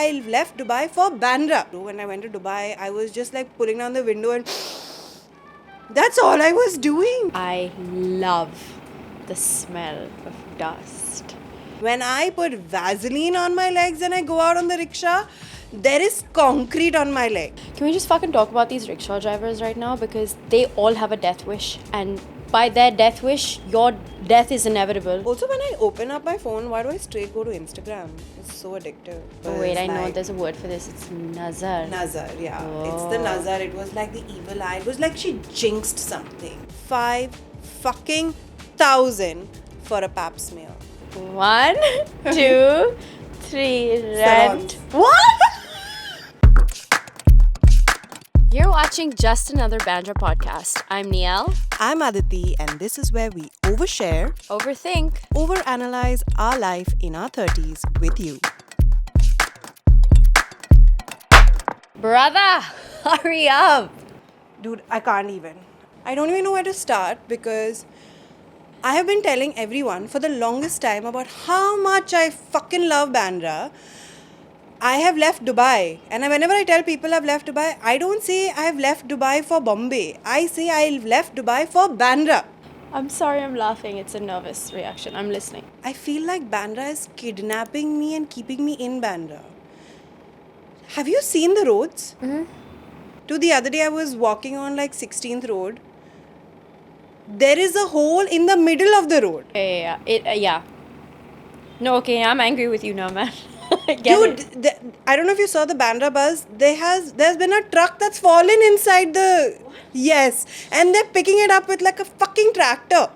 I left Dubai for Bandra. When I went to Dubai, I was just like pulling down the window and that's all I was doing. I love the smell of dust. When I put Vaseline on my legs and I go out on the rickshaw, there is concrete on my leg. Can we just fucking talk about these rickshaw drivers right now? Because they all have a death wish. And by their death wish, your death is inevitable. Also, when I open up my phone, why do I straight go to Instagram? It's so addictive. Oh, wait, I know there's a word for this. It's nazar. Nazar, yeah. It's the nazar. It was like the evil eye. It was like she jinxed something. 5 fucking thousand for a pap smear. 1, 2, 3, rant. What? You're watching Just Another Bandra podcast. I'm Nielle. I'm Aditi, and this is where we overshare, Overthink, overanalyze our life in our 30s with you. Brother, hurry up. Dude, I can't even. I don't even know where to start because I have been telling everyone for the longest time about how much I fucking love Bandra. I have left Dubai, and whenever I tell people I've left Dubai, I don't say I've left Dubai for Bombay. I say I've left Dubai for Bandra. I'm sorry I'm laughing. It's a nervous reaction. I'm listening. I feel like Bandra is kidnapping me and keeping me in Bandra. Have you seen the roads? Mm-hmm. Dude, the other day I was walking on like 16th Road. There is a hole in the middle of the road. Yeah. No, okay, I'm angry with you now, man. Dude, I don't know if you saw the Bandra bus. There's been a truck that's fallen inside the... What? Yes. And they're picking it up with like a fucking tractor.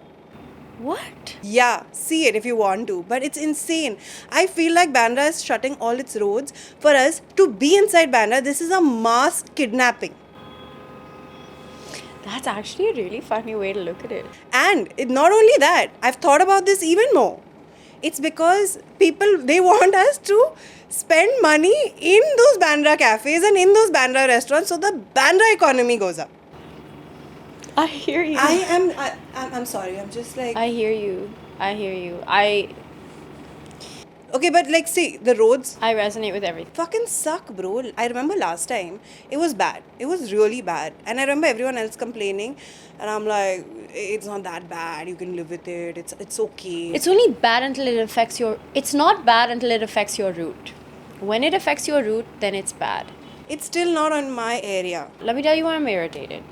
What? Yeah, see it if you want to. But it's insane. I feel like Bandra is shutting all its roads for us to be inside Bandra. This is a mass kidnapping. That's actually a really funny way to look at it. And not only that, I've thought about this even more. It's because people, they want us to spend money in those Bandra cafes and in those Bandra restaurants so the Bandra economy goes up. I hear you. I'm sorry, I'm just like... I hear you. Okay, but like, see, the roads... I resonate with everything. Fucking suck, bro. I remember last time, it was bad. It was really bad. And I remember everyone else complaining. And I'm like, it's not that bad. You can live with it. It's okay. It's only bad until it affects your... It's not bad until it affects your route. When it affects your route, then it's bad. It's still not on my area. Let me tell you why I'm irritated.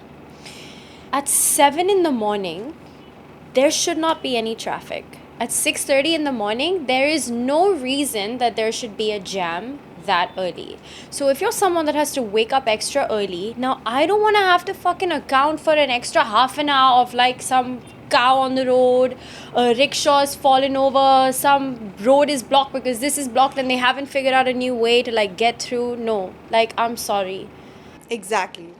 At 7 in the morning, there should not be any traffic. At 6:30 in the morning, there is no reason that there should be a jam that early. So if you're someone that has to wake up extra early, now I don't want to have to fucking account for an extra half an hour of like some cow on the road, a rickshaw is fallen over, some road is blocked because this is blocked and they haven't figured out a new way to like get through. No, like I'm sorry. Exactly.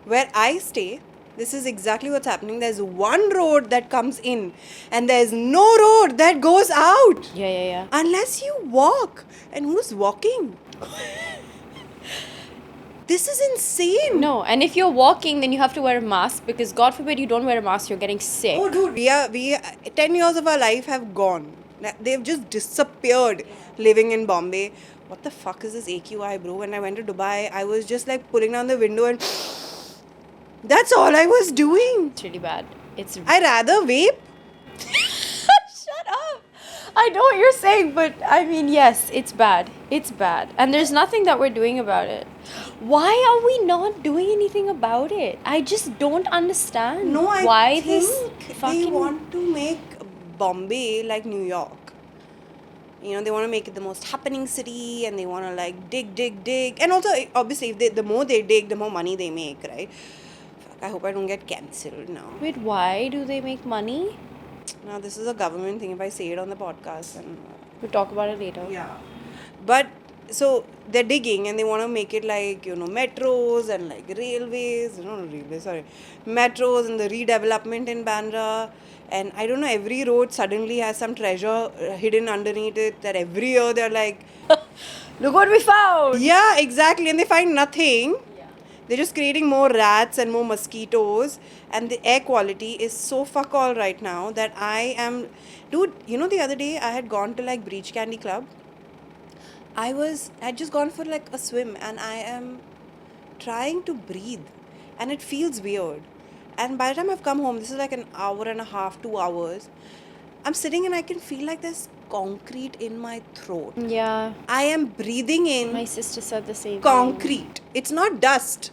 Where I stay, this is exactly what's happening. There's one road that comes in and there's no road that goes out. Yeah. Unless you walk. And who's walking? This is insane. No, and if you're walking, then you have to wear a mask because God forbid you don't wear a mask, you're getting sick. Oh, dude, we 10 years of our life have gone. They've just disappeared living in Bombay. What the fuck is this AQI, bro? When I went to Dubai, I was just like pulling down the window and... That's all I was doing. It's really bad. I rather vape. Shut up. I know what you're saying, but I mean, yes, it's bad. It's bad. And there's nothing that we're doing about it. Why are we not doing anything about it? I just don't understand. No, why think this fucking... they want to make Bombay like New York. You know, they want to make it the most happening city and they want to like dig. And also, obviously, the more they dig, the more money they make, right? I hope I don't get cancelled now. Wait, why do they make money? Now, this is a government thing if I say it on the podcast. And We'll talk about it later. yeah. But, so, they're digging and they want to make it like, you know, metros and like railways. Metros and the redevelopment in Bandra. And I don't know, every road suddenly has some treasure hidden underneath it that every year they're like... Look what we found! Yeah, exactly. And they find nothing. They're just creating more rats and more mosquitoes. And the air quality is so fuck all right now that I am... Dude, you know the other day I had gone to like Breach Candy Club. I'd just gone for like a swim and I am trying to breathe and it feels weird. And by the time I've come home, this is like an hour and a half, 2 hours, I'm sitting and I can feel like there's concrete in my throat. Yeah. I am breathing in My sister said the same thing. concrete. It's not dust.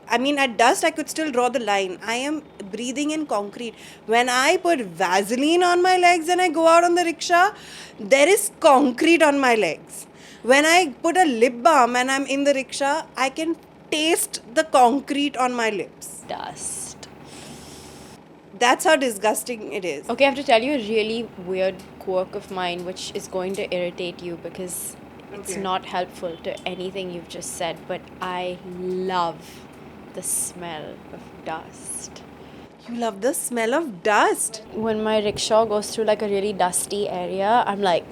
I mean, at dust, I could still draw the line. I am breathing in concrete. When I put Vaseline on my legs and I go out on the rickshaw, there is concrete on my legs. When I put a lip balm and I'm in the rickshaw, I can taste the concrete on my lips. Dust. That's how disgusting it is. Okay, I have to tell you a really weird quirk of mine, which is going to irritate you because it's Okay. not helpful to anything you've just said, but I love the smell of dust. You love the smell of dust. When my rickshaw goes through like a really dusty area, I'm like,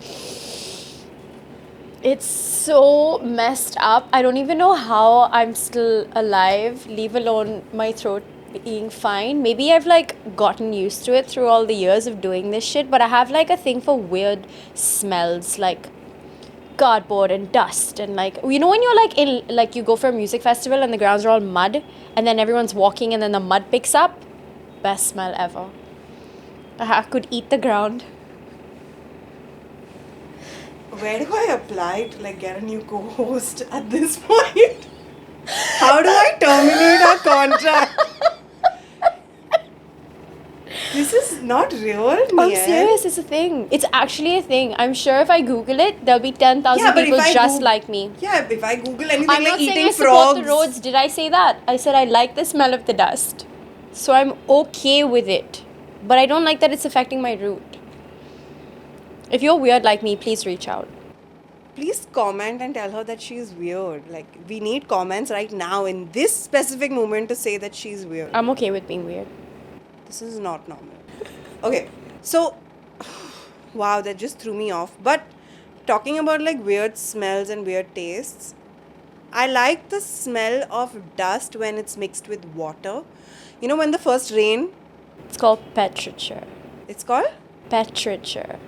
it's so messed up. I don't even know how I'm still alive, leave alone my throat being fine. Maybe I've like gotten used to it through all the years of doing this shit, but I have like a thing for weird smells, like cardboard and dust, and like, you know when you're like in, like you go for a music festival and the grounds are all mud and then everyone's walking and then the mud picks up? Best smell ever. I could eat the ground. Where do I apply to like get a new co-host at this point? How do I terminate our contract? This is not real, I'm Nielle. serious, it's a thing. It's actually a thing. I'm sure if I Google it, there'll be 10,000 Yeah, but people if I just Goog- like me. Yeah, if I Google anything I'm like not saying eating I support frogs. the roads. Did I say that? I said I like the smell of the dust. So I'm okay with it. But I don't like that it's affecting my route. If you're weird like me, please reach out. Please comment and tell her that she's weird. Like, we need comments right now in this specific moment to say that she's weird. I'm okay with being weird. This is not normal. Okay, so wow, that just threw me off. But talking about like weird smells and weird tastes, I like the smell of dust when it's mixed with water. You know, when the first rain, It's called petrichor. it's called Petrichor.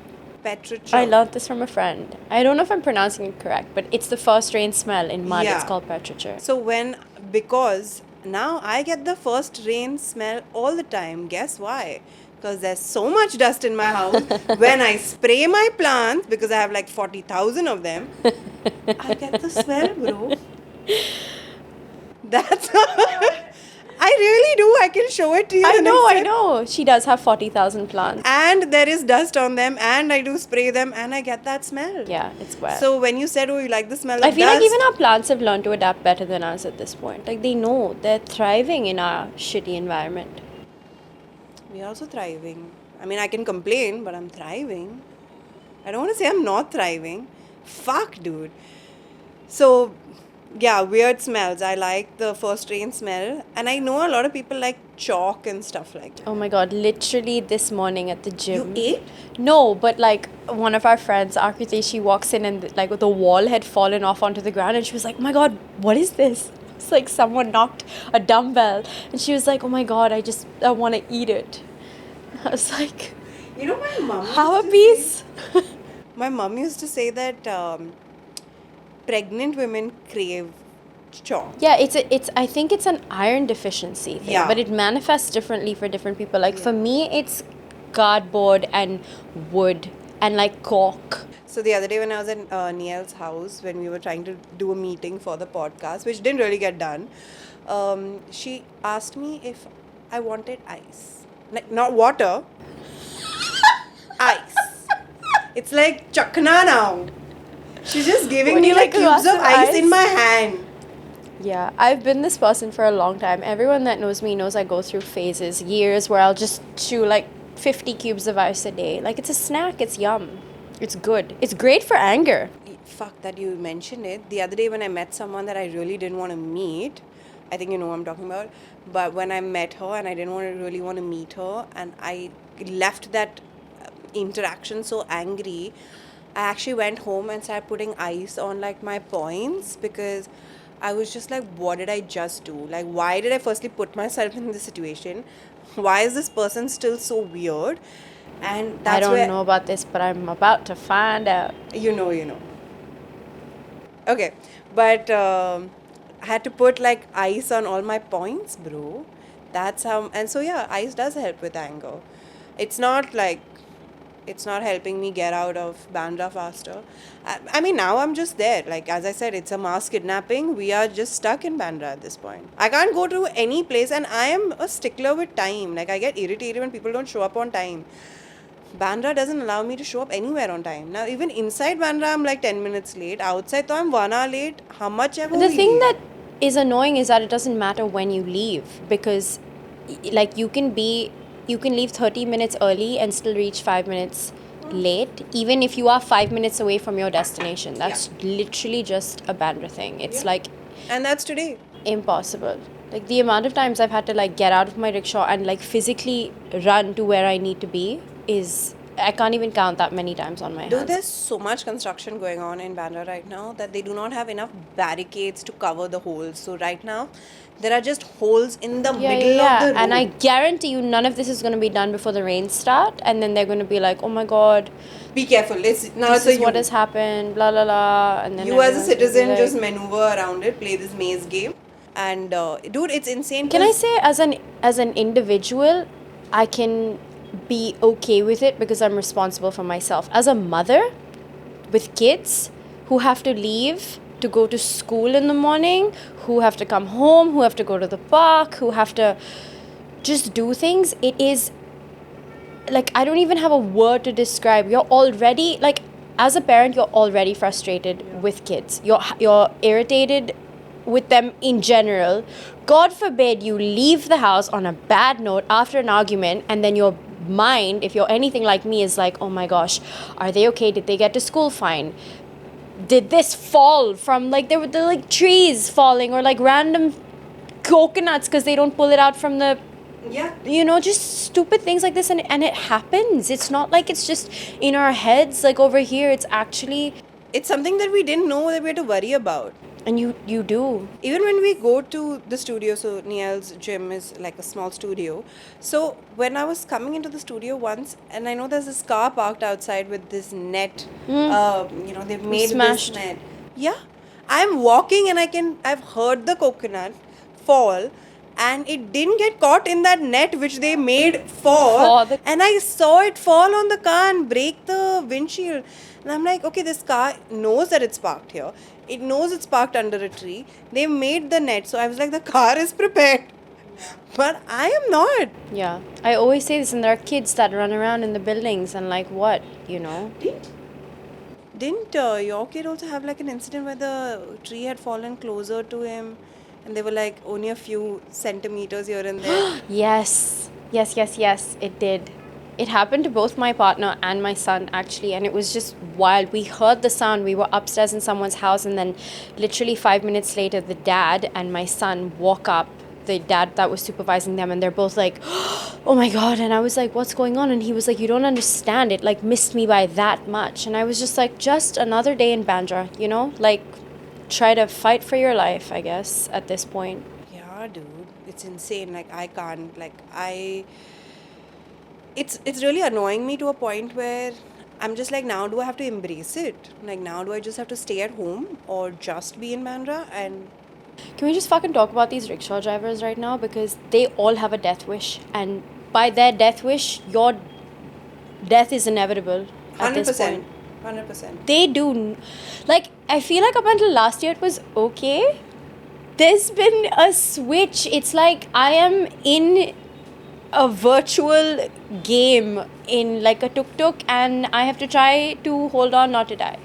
petrichor. I learned this from a friend. I don't know if I'm pronouncing it correct, but it's the first rain smell in mud. Yeah. It's called petrichor. So because now I get the first rain smell all the time. Guess why? Because there's so much dust in my house. When I spray my plants, because I have like 40,000 of them, I get the smell, bro. That's I really do. I can show it to you. I the know, next I time. know. She does have 40,000 plants. And there is dust on them, and I do spray them, and I get that smell. Yeah, it's weird. So when you said, "Oh, you like the smell I of feel dust," like even our plants have learned to adapt better than us at this point. Like they know they're thriving in our shitty environment. we're also thriving. I mean, I can complain, but I'm thriving. I don't want to say I'm not thriving. Fuck, dude. So, yeah, weird smells. I like the first rain smell. And I know a lot of people like chalk and stuff like that. Oh my god, literally this morning at the gym. You ate? No, but like one of our friends, Akriti, she walks in and like the wall had fallen off onto the ground and she was like, oh my god, what is this? It's like someone knocked a dumbbell. And she was like, oh my god, I want to eat it. I was like, You know, my mom. have a used to piece? say- My mom used to say that pregnant women crave chalk. Yeah, it's I think it's an iron deficiency thing, Yeah. but it manifests differently for different people. Like for me, it's cardboard and wood and like cork. So the other day when I was at Nielle's house, when we were trying to do a meeting for the podcast, which didn't really get done, she asked me if I wanted ice. Like, not water, ice. It's like chakna now. She's just giving Would me you like like a cubes glass of of ice ice? in my hand. Yeah, I've been this person for a long time. Everyone that knows me knows I go through phases, years where I'll just chew like 50 cubes of ice a day. Like it's a snack, it's yum. It's good. It's great for anger. Fuck that you mentioned it. The other day when I met someone that I really didn't want to meet, I think you know what I'm talking about, but when I met her and I didn't really want to meet her and I left that interaction so angry, I actually went home and started putting ice on like my points because I was just like, what did I just do? Like, why did I firstly put myself in this situation? Why is this person still so weird? And that's I don't where, know about this, but I'm about to find out. you know. Okay, but I had to put like ice on all my points, bro. That's how, and so yeah, ice does help with anger. It's not like it's not helping me get out of Bandra faster. I mean, now I'm just there. Like, as I said, it's a mass kidnapping. We are just stuck in Bandra at this point. I can't go to any place, and I am a stickler with time. Like, I get irritated when people don't show up on time. Bandra doesn't allow me to show up anywhere on time. Now, even inside Bandra, I'm like 10 minutes late. Outside, though, I'm 1 hour late. How much ever The we thing leave. that is annoying is that it doesn't matter when you leave, because like you can leave 30 minutes early and still reach 5 minutes late, even if you are 5 minutes away from your destination. That's literally just a Bandra thing. It's like And that's today. impossible. Like the amount of times I've had to like get out of my rickshaw and like physically run to where I need to be is, I can't even count that many times on my hands. Dude, there's so much construction going on in Bandra right now that they do not have enough barricades to cover the holes. So right now, there are just holes in the middle of the road. And I guarantee you none of this is going to be done before the rains start, and then they're going to be like, oh my god, Be careful. This is what has happened, blah blah blah. And then you as a everyone's gonna be citizen like- just maneuver around it, play this maze game, and dude, it's insane. Can I say, as an individual, I can be okay with it because I'm responsible for myself. As a mother with kids who have to leave to go to school in the morning, who have to come home, who have to go to the park, who have to just do things, it is like, I don't even have a word to describe. You're already like, as a parent, you're already frustrated with kids. You're irritated with them in general. God forbid you leave the house on a bad note after an argument, and then your mind, if you're anything like me, is like, oh my gosh, are they okay? Did they get to school fine? Did this fall from, like, there were the like trees falling, or like random coconuts because they don't pull it out from the, just stupid things like this, and it happens. It's not like it's just in our heads. Like over here, it's actually, It's something that we didn't know that we had to worry about. and you do. Even when we go to the studio, so Nielle's gym is like a small studio. So when I was coming into the studio once, and I know there's this car parked outside with this net, they've made Smashed. this net. Yeah, I'm walking and I've heard the coconut fall, and it didn't get caught in that net which they made fall. And I saw it fall on the car and break the windshield. And I'm like, okay, this car knows that it's parked here. It knows it's parked under a tree. They made the net. So I was like, the car is prepared. But I am not. Yeah, I always say this, and there are kids that run around in the buildings and like, what, Didn't your kid also have like an incident where the tree had fallen closer to him and they were like only a few centimeters here and there? Yes, it did. It happened to both my partner and my son, actually, and it was just wild. We heard the sound. We were upstairs in someone's house, and then literally 5 minutes later, the dad and my son walk up, the dad that was supervising them, and they're both like, oh my god. And I was like, what's going on? And he was like, you don't understand. It like missed me by that much. And I was just like, just another day in Bandra, like try to fight for your life, I guess, at this point. Yeah, dude. It's insane. Like, I can't. It's really annoying me to a point where I'm just like, now do I have to embrace it? Like, now do I just have to stay at home or just be in Bandra? And can we just fucking talk about these rickshaw drivers right now? Because they all have a death wish, and by their death wish, your death is inevitable at this point. 100%. They do. Like, I feel like up until last year it was okay. There's been a switch. It's like I am in a virtual game in like a tuk-tuk, and I have to try to hold on not to die.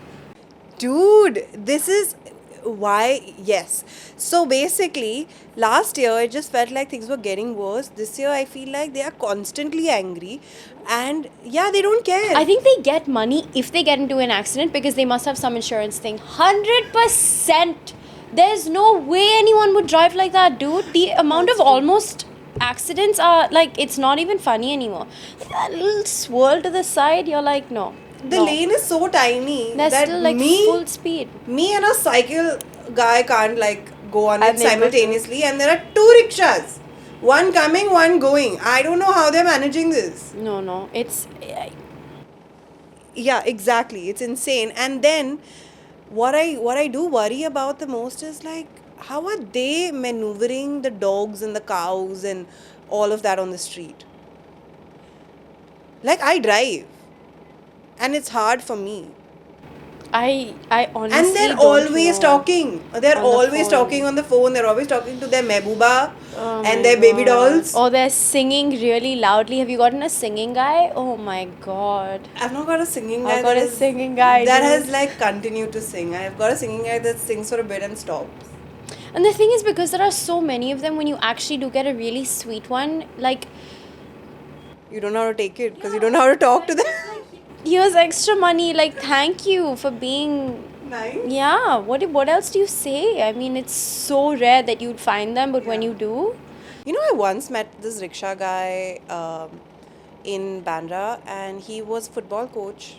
Dude, this is why, yes. So basically, last year it just felt like things were getting worse. This year I feel like they are constantly angry, and yeah, they don't care. I think they get money if they get into an accident because they must have some insurance thing. 100%. There's no way anyone would drive like that, dude. The amount of almost accidents are like, it's not even funny anymore. That little swirl to the side, you're like, no. The lane is so tiny They're that still like full speed. Me and a cycle guy can't like go on I've it never simultaneously, and there are two rickshaws. One coming, one going. I don't know how they're managing this. No. It's... Yeah, exactly. It's insane. And then what I do worry about the most is like how are they maneuvering the dogs and the cows and all of that on the street? Like I drive and it's hard for me. I honestly And they're don't always know. talking. They're On the always phone. talking on the phone. They're always talking to their mehbooba Oh and my their baby God. dolls. Or they're singing really loudly. Have you gotten a singing guy? Oh my God. I've not got a singing guy I've got that a is- singing guy, that dude. has like continued to sing. I've got a singing guy that sings for a bit and stops. And the thing is, because there are so many of them, when you actually do get a really sweet one, like, You don't know how to take it because you don't know how to talk to them. here's extra money, like, thank you for being. Nice. Yeah, what else do you say? I mean, it's so rare that you'd find them, but when Yeah. you do, You know, I once met this rickshaw guy in Bandra and he was football coach.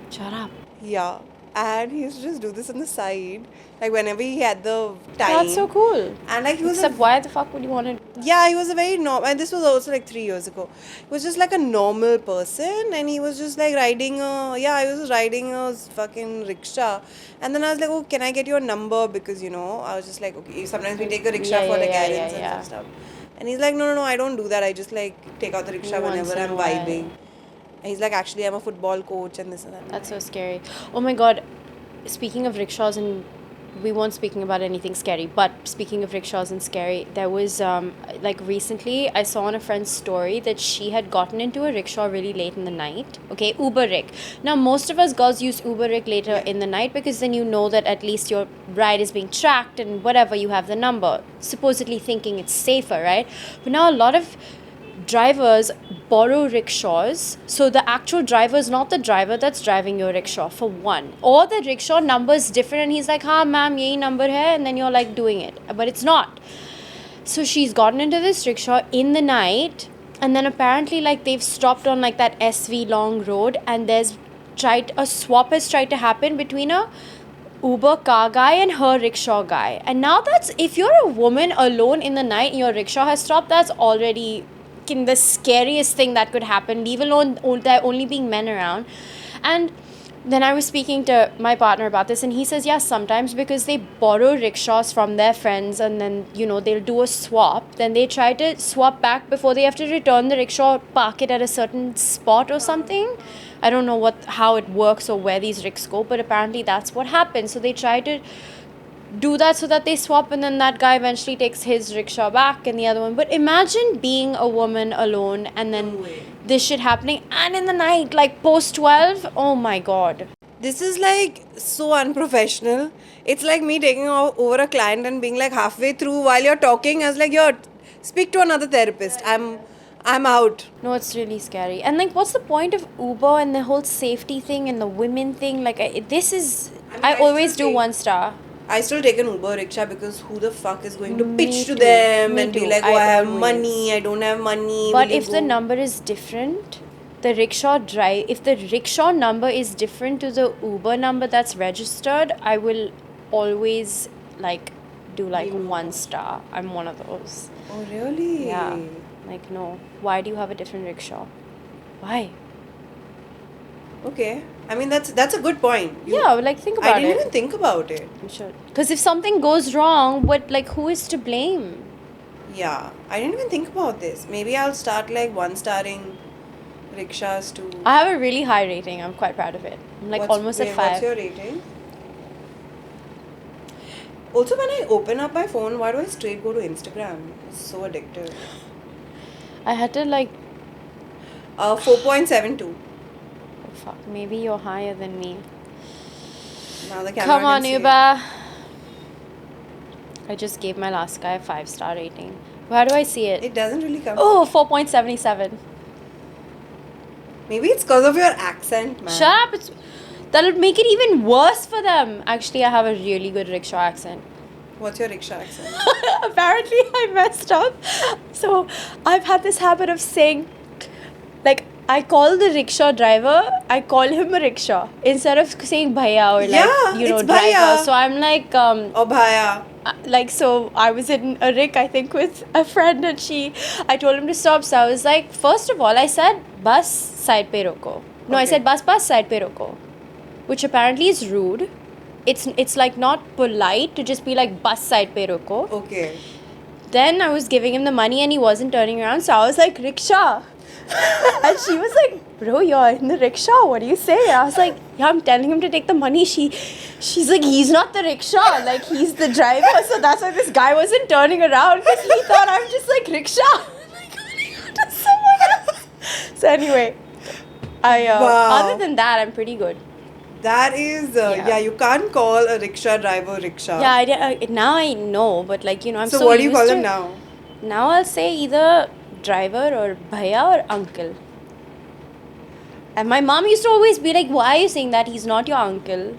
shut up. Yeah. And he used to just do this on the side. Like whenever he had the time. That's so cool. And like he was Except, why the fuck would you want to? yeah, he was a very normal, and this was also like 3 years ago. He was just like a normal person, and he was just like riding a, yeah, I was riding a fucking rickshaw. And then I was like, oh, can I get your number? Because, you know, I was just like, okay, sometimes we take a rickshaw Yeah, for like yeah, errands yeah. and stuff. And he's like, no, I don't do that. I just like take out the rickshaw Once whenever in a I'm while. vibing. And he's like, actually, I'm a football coach and this and that. That's so scary. Oh my God. Speaking of rickshaws, and we weren't speaking about anything scary, but speaking of rickshaws and scary, there was like recently I saw on a friend's story that she had gotten into a rickshaw really late in the night. Okay, Uber Rick. Now most of us girls use Uber Rick later in the night because then you know that at least your ride is being tracked and whatever, you have the number, supposedly thinking it's safer, right? But now a lot of drivers borrow rickshaws, so the actual driver is not the driver that's driving your rickshaw, for one, or the rickshaw number is different and he's like, ha ma'am, yehi number hai, and then you're like doing it, but it's not. So she's gotten into this rickshaw in the night, and then apparently like they've stopped on like that SV long road, and a swap has tried to happen between a Uber car guy and her rickshaw guy. And now that's, if you're a woman alone in the night and your rickshaw has stopped, that's already the scariest thing that could happen, leave alone there only being men around. And then I was speaking to my partner about this, and he says, yeah, sometimes because they borrow rickshaws from their friends and then, you know, they'll do a swap, then they try to swap back before they have to return the rickshaw, park it at a certain spot or something. I don't know how it works or where these ricks go, but apparently that's what happens. So they try to do that so that they swap, and then that guy eventually takes his rickshaw back and the other one. But imagine being a woman alone and then this shit happening, and in the night, like post 12. Oh my God. This is like so unprofessional. It's like me taking over a client and being like halfway through while you're talking, I was like, yo, speak to another therapist. I'm out. No, it's really scary. And like, what's the point of Uber and the whole safety thing and the women thing? Like, I always do 1 star. I still take an Uber rickshaw because who the fuck is going to Me pitch to too. them Me and too. be like, oh, I I have always. money, I don't have money. But will you if the go? number is different, if the rickshaw number is different to the Uber number that's registered, I will always like do like 1 star. I'm one of those. Oh, really? Yeah. Like, no. Why do you have a different rickshaw? Why? Okay. I mean, that's a good point. Yeah, like, think about I didn't it. even think about it. You should. Because if something goes wrong, who is to blame? Yeah, I didn't even think about this. Maybe I'll start like 1-starring rickshaws too. I have a really high rating. I'm quite proud of it. I'm like almost at 5. What's your rating? Also, when I open up my phone, why do I straight go to Instagram? It's so addictive. I had to like, 4.72. oh fuck, maybe you're higher than me. Now the camera Come can on, see it. Uber. I just gave my last guy a 5-star rating. Where do I see it? It doesn't really come. Oh, 4.77. Maybe it's because of your accent, man. Shut up. That'll make it even worse for them. Actually, I have a really good rickshaw accent. What's your rickshaw accent? Apparently, I messed up. So, I've had this habit of saying, like, I call the rickshaw driver, I call him a rickshaw instead of saying bhaiya or like, Yeah, you know, it's driver. bhaiya. So, I'm like, Oh, bhaiya. like, so I was in a Rick, I think, with a friend, and I told him to stop. So I was like, first of all, I said, bus side pe roko. No, I Okay. said, bus side pe roko. Which apparently is rude. it's like not polite to just be like bus side pe ruko. Okay. Then I was giving him the money and he wasn't turning around, so I was like, rickshaw. And she was like, bro, you're in the rickshaw, what do you say? I was like, yeah, I'm telling him to take the money. She's like, he's not the rickshaw, like he's the driver. So that's why this guy wasn't turning around, because he thought I'm just like rickshaw. Like, to someone else. So anyway, Wow. other than that, I'm pretty good. That is, Yeah. you can't call a rickshaw driver rickshaw. Yeah, now I know, but like, I'm So so what do you used call to them it. now? Now I'll say either driver or bhaiya or uncle. And my mom used to always be like, why are you saying that? He's not your uncle.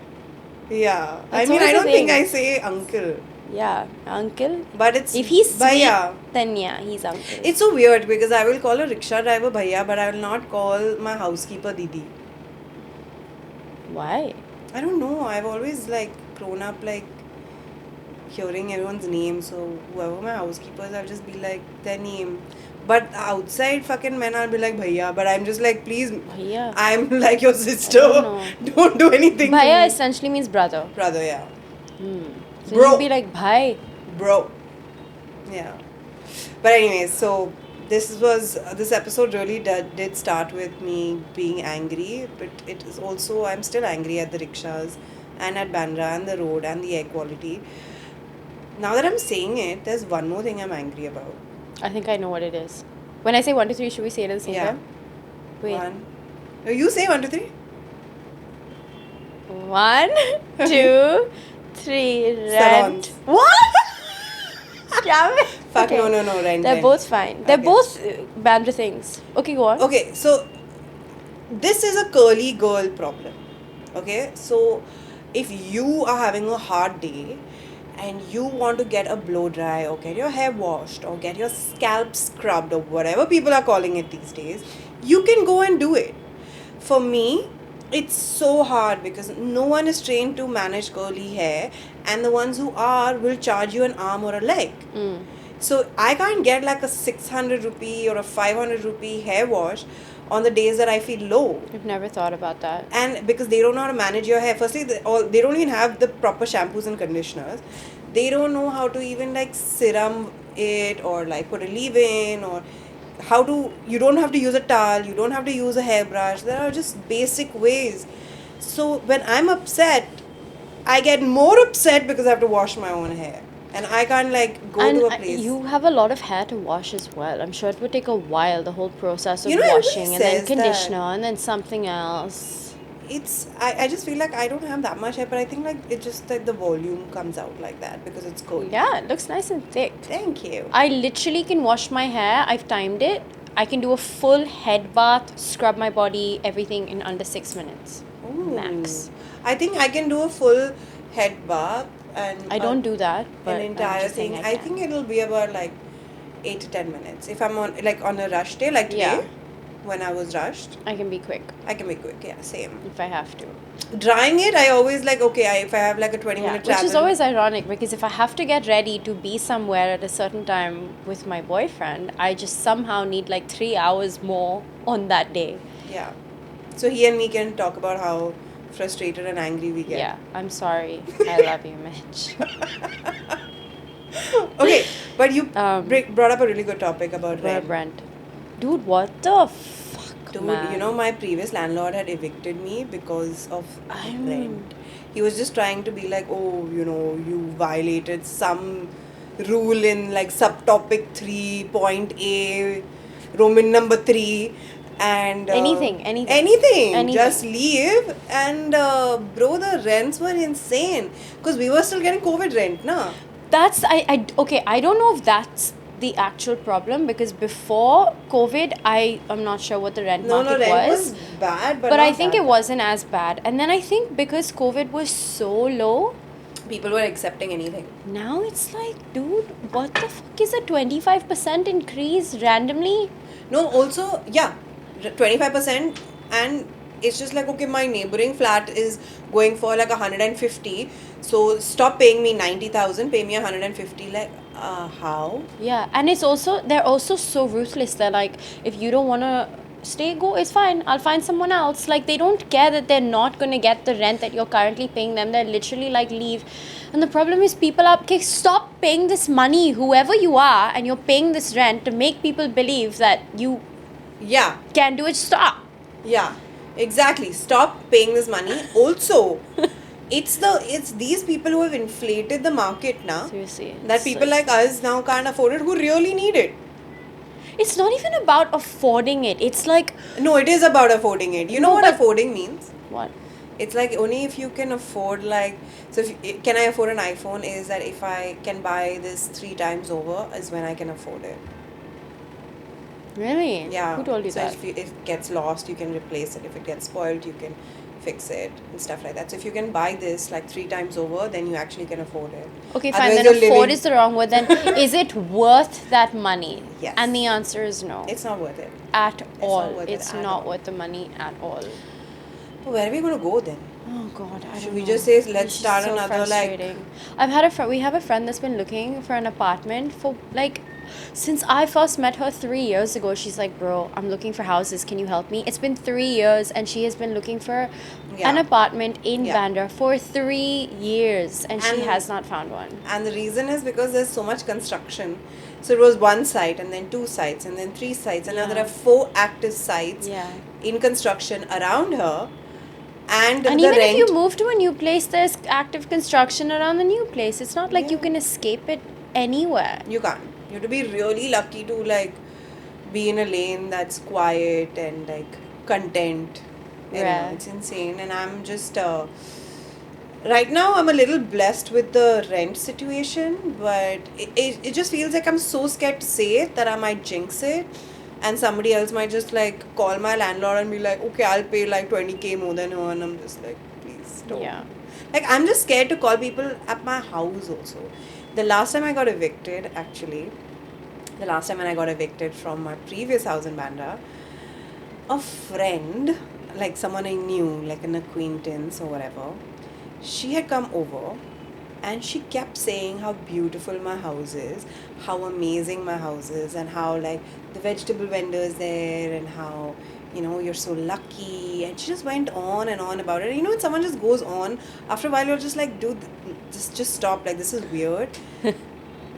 Yeah. That's I mean, I always the don't think thing. I say uncle. Yeah, uncle. But it's If he's sweet, bhaiya. then yeah, he's uncle. It's so weird because I will call a rickshaw driver bhaiya, but I will not call my housekeeper didi. Why? I don't know. I've always like grown up like hearing everyone's name. So whoever my housekeepers, I'll just be like their name. But outside fucking men, I'll be like bhaiya. But I'm just like, please, Bhaiya. I'm like your sister. don't Don't do anything. to Bhaiya me. essentially means brother. Brother, yeah. So Bro. you'd be like, bhai. Bro. Yeah. But anyways, so this episode really did start with me being angry, but it is also, I'm still angry at the rickshaws and at Bandra and the road and the air quality. Now that I'm saying it, there's one more thing I'm angry about. I think I know what it is. When I say 1, 2, 3, should we say it at the same Yeah. time? Wait. One. No, you say 1, 2, 3. 1, 2, 3. Rent. Salons. What? Damn it. Fuck, no, rent. They're both fine. They're Okay. both Bandra things. Okay, go on. Okay, so this is a curly girl problem. Okay, so if you are having a hard day and you want to get a blow dry or get your hair washed or get your scalp scrubbed or whatever people are calling it these days, you can go and do it. For me, it's so hard because no one is trained to manage curly hair, and the ones who are will charge you an arm or a leg. So I can't get like a 600 rupee or a 500 rupee hair wash on the days that I feel low. I've never thought about that. And because they don't know how to manage your hair. Firstly, they don't even have the proper shampoos and conditioners. They don't know how to even like serum it or like put a leave-in or you don't have to use a towel, you don't have to use a hairbrush. There are just basic ways. So when I'm upset, I get more upset because I have to wash my own hair. And I can't like go And to a place. you have a lot of hair to wash as well. I'm sure it would take a while, the whole process of Everybody washing and then says that. conditioner and then something else. I just feel like I don't have that much hair, but I think like it just like the volume comes out like that because it's cold. Yeah, it looks nice and thick. Thank you. I literally can wash my hair. I've timed it. I can do a full head bath, scrub my body, everything in under 6 minutes. Ooh. Max. I think I can do a full head bath and I don't do that, but an I'm entire just saying thing. I I can. think it'll be about like 8 to 10 minutes. If I'm on a rush day like today, Yeah. when I was rushed, I can be quick I can be quick. Yeah, same. if I have to. Drying it, I always like if I have like a 20-minute Which travel. is always ironic because if I have to get ready to be somewhere at a certain time with my boyfriend, I just somehow need like 3 hours more on that day. Yeah. So he and me can talk about how frustrated and angry we get. Yeah, I'm sorry. I love you, Mitch. Okay, but you brought up a really good topic about rent. Rent. Dude, what the fuck, Dude, man? my previous landlord had evicted me because of I'm- rent. He was just trying to be like, oh, you violated some rule in like subtopic 3.A, Roman number 3, and anything. Just leave. And bro, the rents were insane because we were still getting COVID rent, na? That's I don't know if that's the actual problem because before COVID I'm not sure what the rent market rent was. bad, but But I not think that it bad. wasn't as bad. And then I think because COVID was so low, People were accepting anything. now it's like, dude, what the fuck is a 25% increase randomly? No, also, yeah, 25%, and it's just like, okay, my neighboring flat is going for like 150, so stop paying me 90,000, pay me 150. Like, how? Yeah, and they're also so ruthless. They're like, if you don't want to stay, go, it's fine. I'll find someone else. Like, they don't care that they're not going to get the rent that you're currently paying them. They're literally like, leave. And the problem is people are, okay, stop paying this money, whoever you are, and you're paying this rent to make people believe that you Yeah. can do it. Stop. Yeah, exactly. Stop paying this money. Also, it's these people who have inflated the market now. Seriously. That it's people like us now can't afford it who really need it. It's not even about affording it. It's like, No, it is about affording it. You know No, what but- affording means? what? It's like only if you can afford, like, so if, can I afford an iPhone is that if I can buy this 3 times over is when I can afford it. Really? Yeah. Who told you so that? if it gets lost, you can replace it. If it gets spoiled, you can fix it and stuff like that. So if you can buy this like 3 times over, then you actually can afford it. Okay, fine. Otherwise Then you're afford living- is the wrong word. Then is it worth that money? Yes. And the answer is no. It's not worth it. At all. not worth it It's at not all. worth the money at all. But where are we going to go then? Oh God, I Should don't we know. just say, let's It's start so another, like- frustrating. I've had a friend. We have a friend that's been looking for an apartment for like since I first met her 3 years ago. She's like, bro, I'm looking for houses. Can you help me? It's been 3 years, and she has been looking for Yeah. an apartment in Yeah. Bandra for 3 years, and she And- has not found one. And the reason is because there's so much construction. So it was 1 site and then 2 sites and then 3 sites. And now there Yeah. are 4 active sites Yeah. in construction around her. And, And the even rent. if you move to a new place, there's active construction around the new place. It's not like you Yeah. can escape it anywhere. You can't. You have to be really lucky to like be in a lane that's quiet and like content. I don't know, Right. it's insane. And I'm just right now I'm a little blessed with the rent situation, but it just feels like I'm so scared to say it that I might jinx it. And somebody else might just like call my landlord and be like, okay, I'll pay like 20K more than her. And I'm just like, please don't. Yeah. Like, I'm just scared to call people at my house also. The last time I got evicted, actually, the last time when I got evicted from my previous house in Bandra, a friend, like someone I knew, like an acquaintance or whatever, she had come over and she kept saying how beautiful my house is, how amazing my house is, and how like the vegetable vendors there, and how, you know, you're so lucky. And she just went on and on about it. And you know, when someone just goes on, after a while you're just like, dude, just stop. Like, this is weird.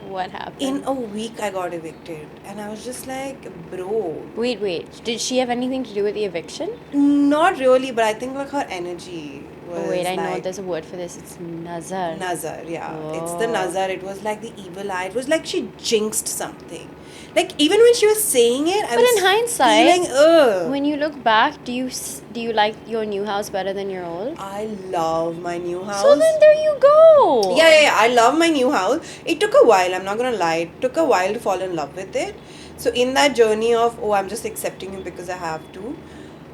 What happened? In a week I got evicted, and I was just like, bro, Wait. Did she have anything to do with the eviction? not really, but I think like her energy was Oh, wait, I know like there's a word for this. It's nazar. Nazar, yeah. It's the Oh. Nazar. It was like the evil eye. It was like she jinxed something. Like, even when she was saying it, I But was in hindsight, feeling, ugh. When you look back, do you like your new house better than your old? I love my new house. So then there you go. Yeah. I love my new house. It took a while, I'm not gonna lie. It took a while to fall in love with it. So in that journey of, oh, I'm just accepting you because I have to,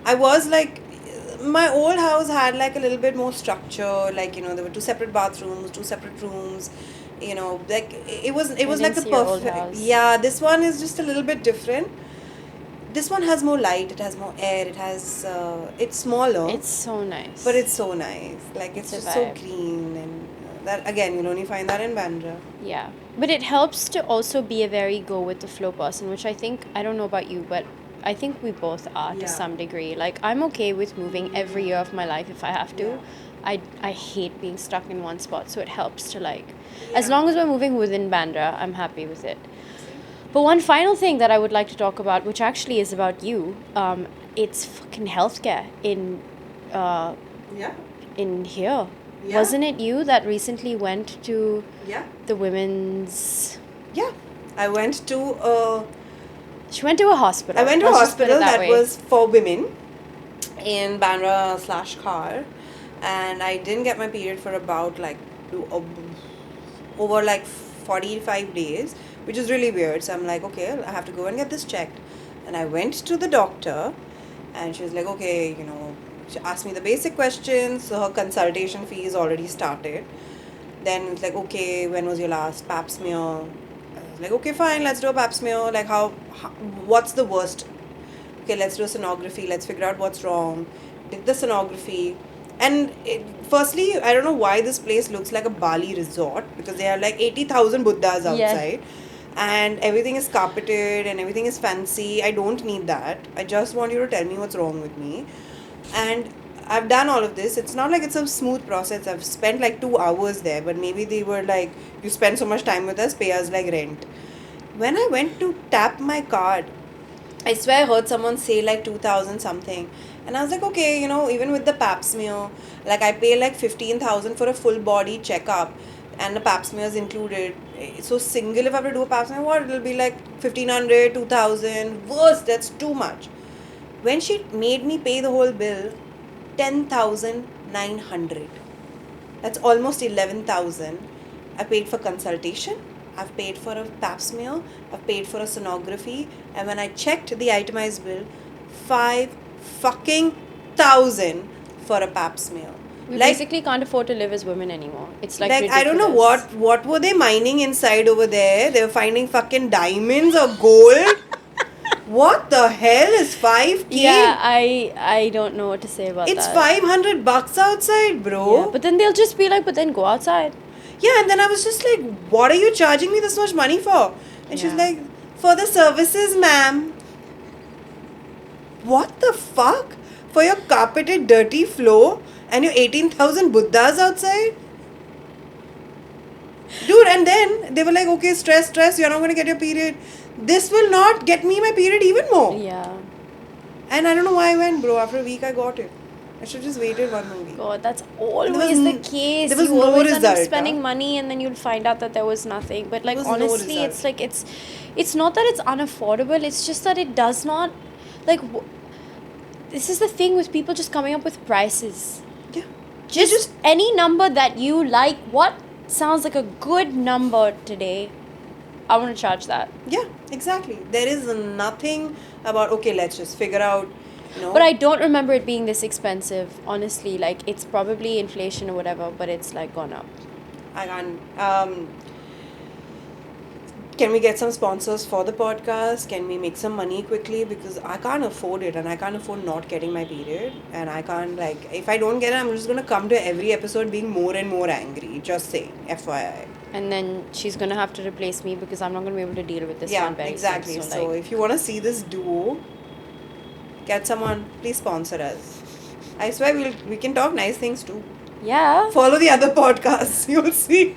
I was like, my old house had like a little bit more structure. Like, you know, there were 2 separate bathrooms, 2 separate rooms. You know, like it was like the didn't see your old perfect. house. Yeah, this one is just a little bit different. This one has more light. It has more air. It has. It's smaller. It's so nice. But it's so nice. Like, it's It's a just so vibe. clean, and that again, you'll only find that in Bandra. Yeah. But it helps to also be a very go with the flow person, which I think, I don't know about you, but I think we both are Yeah. to some degree. Like, I'm okay with moving every year of my life if I have to. Yeah. I hate being stuck in one spot, so it helps to like, as Yeah. long as we're moving within Bandra, I'm happy with it. But one final thing that I would like to talk about, which actually is about you, it's fucking healthcare Yeah. in here. Yeah. Wasn't it you that recently went to Yeah. the women's? Yeah. I went to She went to a hospital. I went to a Let's just put it hospital that way. was for women in Bandra/Khar, and I didn't get my period for about like over like 45 days, which is really weird. So I'm like, okay, I have to go and get this checked. And I went to the doctor, and she was like, okay, you know, she asked me the basic questions. So her consultation fee is already started. Then it's like, okay, when was your last pap smear? I was like, okay, fine, let's do a pap smear. Like, how what's the worst? Okay, let's do a sonography. Let's figure out what's wrong. Did the sonography. And firstly, I don't know why this place looks like a Bali resort, because they have like 80,000 Buddhas Yeah. outside. and everything is carpeted and everything is fancy. I don't need that. I just want you to tell me what's wrong with me. And I've done all of this. It's not like it's a smooth process. I've spent like 2 hours there, but maybe they were like, you spend so much time with us, pay us like rent. When I went to tap my card, I swear I heard someone say like 2000 something. And I was like, okay, you know, even with the pap smear, like I pay like 15,000 for a full body checkup and the pap smear is included. So single, if I have to do a pap smear, what? It'll be like 1500, 2000. Worse, that's too much. When she made me pay the whole bill, 10,900. That's almost 11,000. I paid for consultation. I've paid for a pap smear. I've paid for a sonography. And when I checked the itemized bill, 5,000 for a pap smear. We basically can't afford to live as women anymore. It's like ridiculous. I don't know what were they mining inside over there. They were finding fucking diamonds or gold. What the hell is 5K? Yeah, I don't know what to say about that. It's $500 outside, bro. Yeah, but then they'll just be like, but then go outside. Yeah, and then I was just like, what are you charging me this much money for? And she's Yeah. like, for the services, ma'am. What the fuck? For your carpeted, dirty floor and your 18,000 Buddhas outside? Dude, and then they were like, okay, stress, you're not going to get your period. This will not get me my period even more. Yeah. And I don't know why I went, bro. After a week, I got it. I should have just waited 1 more week. God, that's always the case. There was you no always end up result, spending money and then you'll find out that there was nothing. But like There was no honestly, result. it's like it's not that it's unaffordable. It's just that it does not like. This is the thing with people just coming up with prices. Yeah. Just any number that you like. What sounds like a good number today? I want to charge that. Yeah, exactly. There is nothing about, okay, let's just figure out, you know. But I don't remember it being this expensive, honestly. Like, it's probably inflation or whatever, but it's like gone up. I can't. Can we get some sponsors for the podcast? Can we make some money quickly? Because I can't afford it and I can't afford not getting my period. And I can't, like, if I don't get it, I'm just going to come to every episode being more and more angry. Just saying, FYI. And then she's going to have to replace me because I'm not going to be able to deal with this one very exactly. soon. So if you want to see this duo, get someone, please sponsor us. I swear we can talk nice things too. Yeah. Follow the other podcasts. You'll see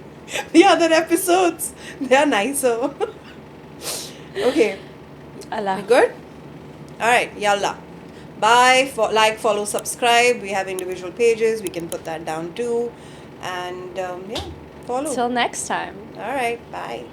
the other episodes. They are nicer. Okay. Allah. Good? Alright, yalla. Bye. Follow, subscribe. We have individual pages. We can put that down too. And yeah, follow. Till next time. Alright, bye.